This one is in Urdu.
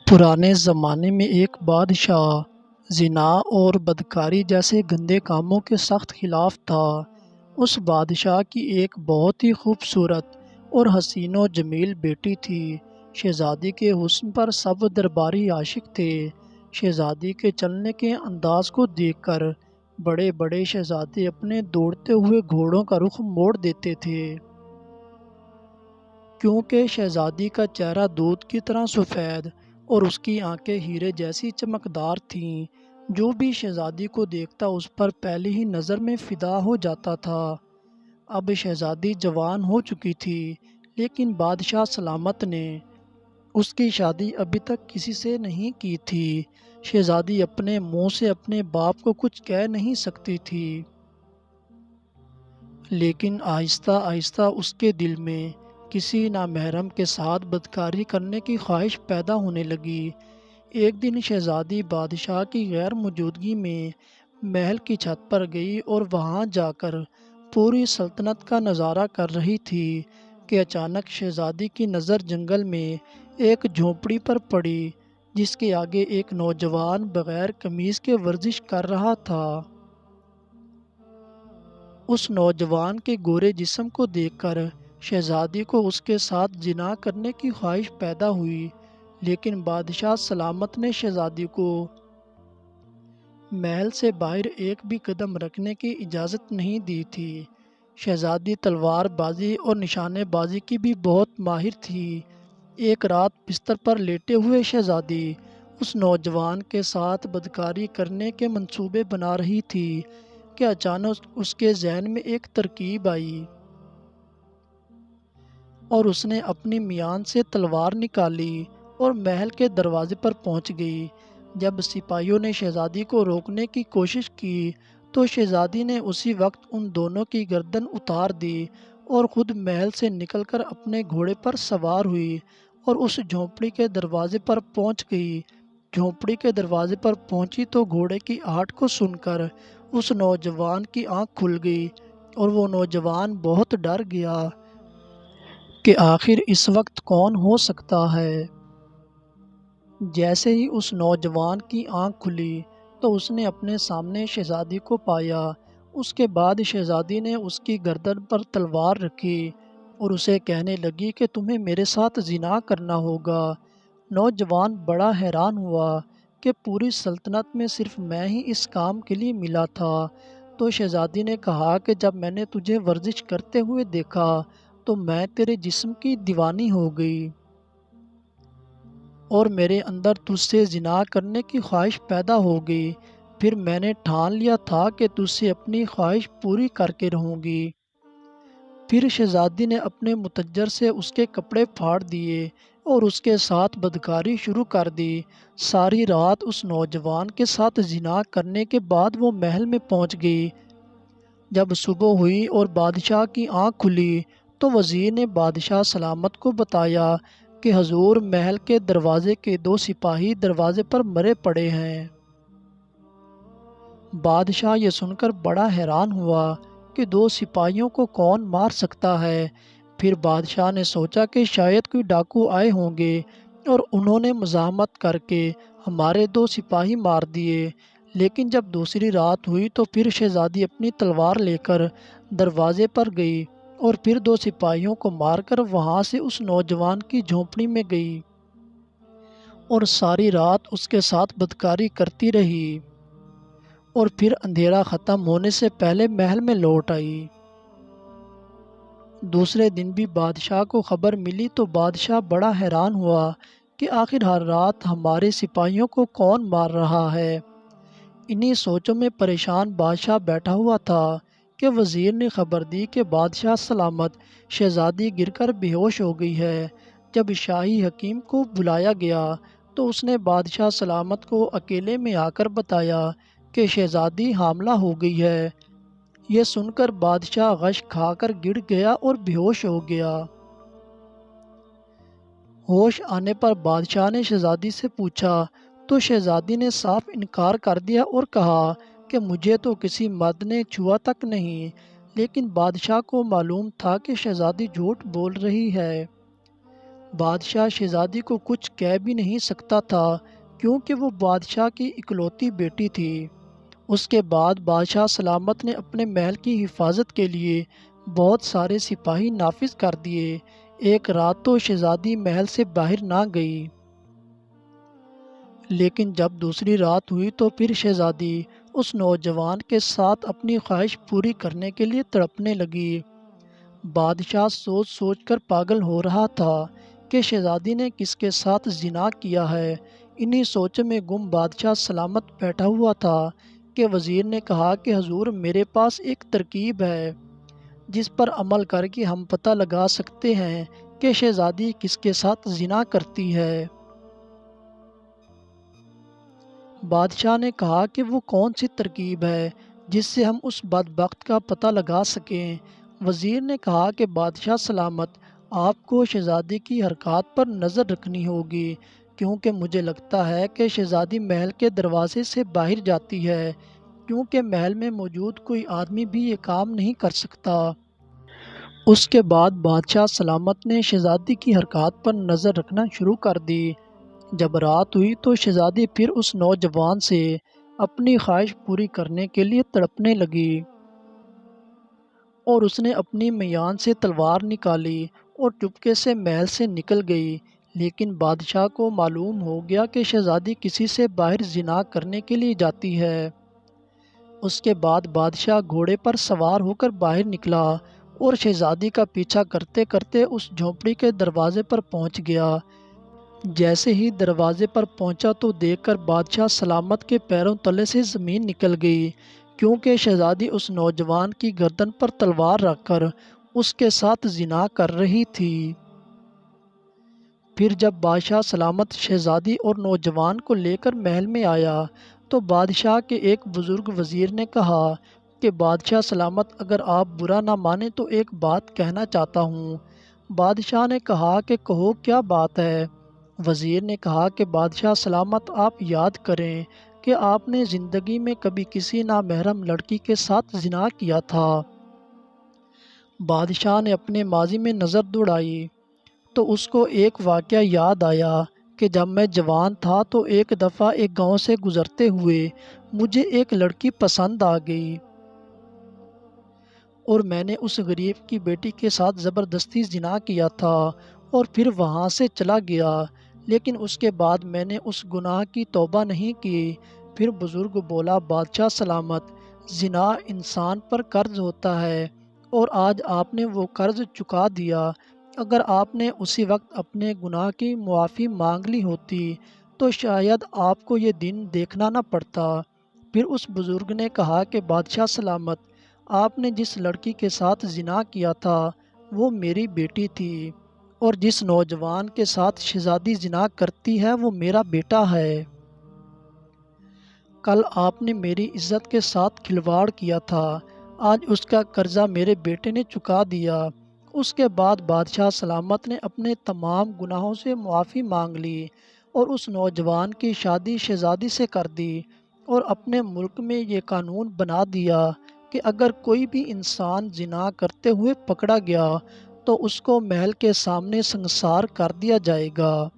پرانے زمانے میں ایک بادشاہ زنا اور بدکاری جیسے گندے کاموں کے سخت خلاف تھا۔ اس بادشاہ کی ایک بہت ہی خوبصورت اور حسین و جمیل بیٹی تھی۔ شہزادی کے حسن پر سب درباری عاشق تھے۔ شہزادی کے چلنے کے انداز کو دیکھ کر بڑے بڑے شہزادے اپنے دوڑتے ہوئے گھوڑوں کا رخ موڑ دیتے تھے، کیونکہ شہزادی کا چہرہ دودھ کی طرح سفید اور اس کی آنکھیں ہیرے جیسی چمکدار تھیں۔ جو بھی شہزادی کو دیکھتا اس پر پہلی ہی نظر میں فدا ہو جاتا تھا۔ اب شہزادی جوان ہو چکی تھی، لیکن بادشاہ سلامت نے اس کی شادی ابھی تک کسی سے نہیں کی تھی۔ شہزادی اپنے منہ سے اپنے باپ کو کچھ کہہ نہیں سکتی تھی، لیکن آہستہ آہستہ اس کے دل میں کسی نامحرم کے ساتھ بدکاری کرنے کی خواہش پیدا ہونے لگی۔ ایک دن شہزادی بادشاہ کی غیر موجودگی میں محل کی چھت پر گئی اور وہاں جا کر پوری سلطنت کا نظارہ کر رہی تھی کہ اچانک شہزادی کی نظر جنگل میں ایک جھونپڑی پر پڑی، جس کے آگے ایک نوجوان بغیر قمیص کے ورزش کر رہا تھا۔ اس نوجوان کے گورے جسم کو دیکھ کر شہزادی کو اس کے ساتھ زنا کرنے کی خواہش پیدا ہوئی، لیکن بادشاہ سلامت نے شہزادی کو محل سے باہر ایک بھی قدم رکھنے کی اجازت نہیں دی تھی۔ شہزادی تلوار بازی اور نشانے بازی کی بھی بہت ماہر تھی۔ ایک رات بستر پر لیٹے ہوئے شہزادی اس نوجوان کے ساتھ بدکاری کرنے کے منصوبے بنا رہی تھی کہ اچانک اس کے ذہن میں ایک ترکیب آئی اور اس نے اپنی میان سے تلوار نکالی اور محل کے دروازے پر پہنچ گئی۔ جب سپاہیوں نے شہزادی کو روکنے کی کوشش کی تو شہزادی نے اسی وقت ان دونوں کی گردن اتار دی اور خود محل سے نکل کر اپنے گھوڑے پر سوار ہوئی اور اس جھونپڑی کے دروازے پر پہنچ گئی۔ جھونپڑی کے دروازے پر پہنچی تو گھوڑے کی آہٹ کو سن کر اس نوجوان کی آنکھ کھل گئی اور وہ نوجوان بہت ڈر گیا کہ آخر اس وقت کون ہو سکتا ہے۔ جیسے ہی اس نوجوان کی آنکھ کھلی تو اس نے اپنے سامنے شہزادی کو پایا۔ اس کے بعد شہزادی نے اس کی گردن پر تلوار رکھی اور اسے کہنے لگی کہ تمہیں میرے ساتھ زنا کرنا ہوگا۔ نوجوان بڑا حیران ہوا کہ پوری سلطنت میں صرف میں ہی اس کام کے لیے ملا تھا۔ تو شہزادی نے کہا کہ جب میں نے تجھے ورزش کرتے ہوئے دیکھا تو میں تیرے جسم کی دیوانی ہو گئی اور میرے اندر تجھ سے زنا کرنے کی خواہش پیدا ہو گئی۔ پھر میں نے ٹھان لیا تھا کہ تجھ سے اپنی خواہش پوری کر کے رہوں گی۔ پھر شہزادی نے اپنے متجر سے اس کے کپڑے پھاڑ دیے اور اس کے ساتھ بدکاری شروع کر دی۔ ساری رات اس نوجوان کے ساتھ زنا کرنے کے بعد وہ محل میں پہنچ گئی۔ جب صبح ہوئی اور بادشاہ کی آنکھ کھلی تو وزیر نے بادشاہ سلامت کو بتایا کہ حضور محل کے دروازے کے 2 سپاہی دروازے پر مرے پڑے ہیں۔ بادشاہ یہ سن کر بڑا حیران ہوا کہ 2 سپاہیوں کو کون مار سکتا ہے۔ پھر بادشاہ نے سوچا کہ شاید کوئی ڈاکو آئے ہوں گے اور انہوں نے مزاحمت کر کے ہمارے 2 سپاہی مار دیے۔ لیکن جب دوسری رات ہوئی تو پھر شہزادی اپنی تلوار لے کر دروازے پر گئی اور پھر 2 سپاہیوں کو مار کر وہاں سے اس نوجوان کی جھونپڑی میں گئی اور ساری رات اس کے ساتھ بدکاری کرتی رہی اور پھر اندھیرا ختم ہونے سے پہلے محل میں لوٹ آئی۔ دوسرے دن بھی بادشاہ کو خبر ملی تو بادشاہ بڑا حیران ہوا کہ آخر ہر رات ہمارے سپاہیوں کو کون مار رہا ہے۔ انہی سوچوں میں پریشان بادشاہ بیٹھا ہوا تھا کہ وزیر نے خبر دی کہ بادشاہ سلامت شہزادی گر کر بے ہوش ہو گئی ہے۔ جب شاہی حکیم کو بلایا گیا تو اس نے بادشاہ سلامت کو اکیلے میں آ کر بتایا کہ شہزادی حاملہ ہو گئی ہے۔ یہ سن کر بادشاہ غش کھا کر گر گیا اور بے ہوش ہو گیا۔ ہوش آنے پر بادشاہ نے شہزادی سے پوچھا تو شہزادی نے صاف انکار کر دیا اور کہا کہ مجھے تو کسی مرد نے چھوا تک نہیں۔ لیکن بادشاہ کو معلوم تھا کہ شہزادی جھوٹ بول رہی ہے۔ بادشاہ شہزادی کو کچھ کہہ بھی نہیں سکتا تھا کیونکہ وہ بادشاہ کی اکلوتی بیٹی تھی۔ اس کے بعد بادشاہ سلامت نے اپنے محل کی حفاظت کے لیے بہت سارے سپاہی نافذ کر دیے۔ ایک رات تو شہزادی محل سے باہر نہ گئی، لیکن جب دوسری رات ہوئی تو پھر شہزادی اس نوجوان کے ساتھ اپنی خواہش پوری کرنے کے لیے تڑپنے لگی۔ بادشاہ سوچ سوچ کر پاگل ہو رہا تھا کہ شہزادی نے کس کے ساتھ زنا کیا ہے۔ انہی سوچ میں گم بادشاہ سلامت بیٹھا ہوا تھا کہ وزیر نے کہا کہ حضور، میرے پاس ایک ترکیب ہے جس پر عمل کر کے ہم پتہ لگا سکتے ہیں کہ شہزادی کس کے ساتھ زنا کرتی ہے۔ بادشاہ نے کہا کہ وہ کون سی ترکیب ہے جس سے ہم اس بدبخت کا پتہ لگا سکیں۔ وزیر نے کہا کہ بادشاہ سلامت، آپ کو شہزادی کی حرکات پر نظر رکھنی ہوگی، کیونکہ مجھے لگتا ہے کہ شہزادی محل کے دروازے سے باہر جاتی ہے، کیونکہ محل میں موجود کوئی آدمی بھی یہ کام نہیں کر سکتا۔ اس کے بعد بادشاہ سلامت نے شہزادی کی حرکات پر نظر رکھنا شروع کر دی۔ جب رات ہوئی تو شہزادی پھر اس نوجوان سے اپنی خواہش پوری کرنے کے لیے تڑپنے لگی، اور اس نے اپنی میان سے تلوار نکالی اور چپکے سے محل سے نکل گئی۔ لیکن بادشاہ کو معلوم ہو گیا کہ شہزادی کسی سے باہر زنا کرنے کے لیے جاتی ہے۔ اس کے بعد بادشاہ گھوڑے پر سوار ہو کر باہر نکلا اور شہزادی کا پیچھا کرتے کرتے اس جھونپڑی کے دروازے پر پہنچ گیا۔ جیسے ہی دروازے پر پہنچا تو دیکھ کر بادشاہ سلامت کے پیروں تلے سے زمین نکل گئی، کیونکہ شہزادی اس نوجوان کی گردن پر تلوار رکھ کر اس کے ساتھ زنا کر رہی تھی۔ پھر جب بادشاہ سلامت شہزادی اور نوجوان کو لے کر محل میں آیا تو بادشاہ کے ایک بزرگ وزیر نے کہا کہ بادشاہ سلامت، اگر آپ برا نہ مانیں تو ایک بات کہنا چاہتا ہوں۔ بادشاہ نے کہا کہ کہو، کیا بات ہے؟ وزیر نے کہا کہ بادشاہ سلامت، آپ یاد کریں کہ آپ نے زندگی میں کبھی کسی نامحرم لڑکی کے ساتھ زنا کیا تھا۔ بادشاہ نے اپنے ماضی میں نظر دوڑائی تو اس کو ایک واقعہ یاد آیا کہ جب میں جوان تھا تو ایک دفعہ ایک گاؤں سے گزرتے ہوئے مجھے ایک لڑکی پسند آ گئی، اور میں نے اس غریب کی بیٹی کے ساتھ زبردستی زنا کیا تھا اور پھر وہاں سے چلا گیا، لیکن اس کے بعد میں نے اس گناہ کی توبہ نہیں کی۔ پھر بزرگ بولا، بادشاہ سلامت، زنا انسان پر قرض ہوتا ہے اور آج آپ نے وہ قرض چکا دیا۔ اگر آپ نے اسی وقت اپنے گناہ کی معافی مانگ لی ہوتی تو شاید آپ کو یہ دن دیکھنا نہ پڑتا۔ پھر اس بزرگ نے کہا کہ بادشاہ سلامت، آپ نے جس لڑکی کے ساتھ زنا کیا تھا وہ میری بیٹی تھی، اور جس نوجوان کے ساتھ شہزادی زنا کرتی ہے وہ میرا بیٹا ہے۔ کل آپ نے میری عزت کے ساتھ کھلواڑ کیا تھا، آج اس کا قرضہ میرے بیٹے نے چکا دیا۔ اس کے بعد بادشاہ سلامت نے اپنے تمام گناہوں سے معافی مانگ لی اور اس نوجوان کی شادی شہزادی سے کر دی، اور اپنے ملک میں یہ قانون بنا دیا کہ اگر کوئی بھی انسان زنا کرتے ہوئے پکڑا گیا تو اس کو محل کے سامنے سنگسار کر دیا جائے گا۔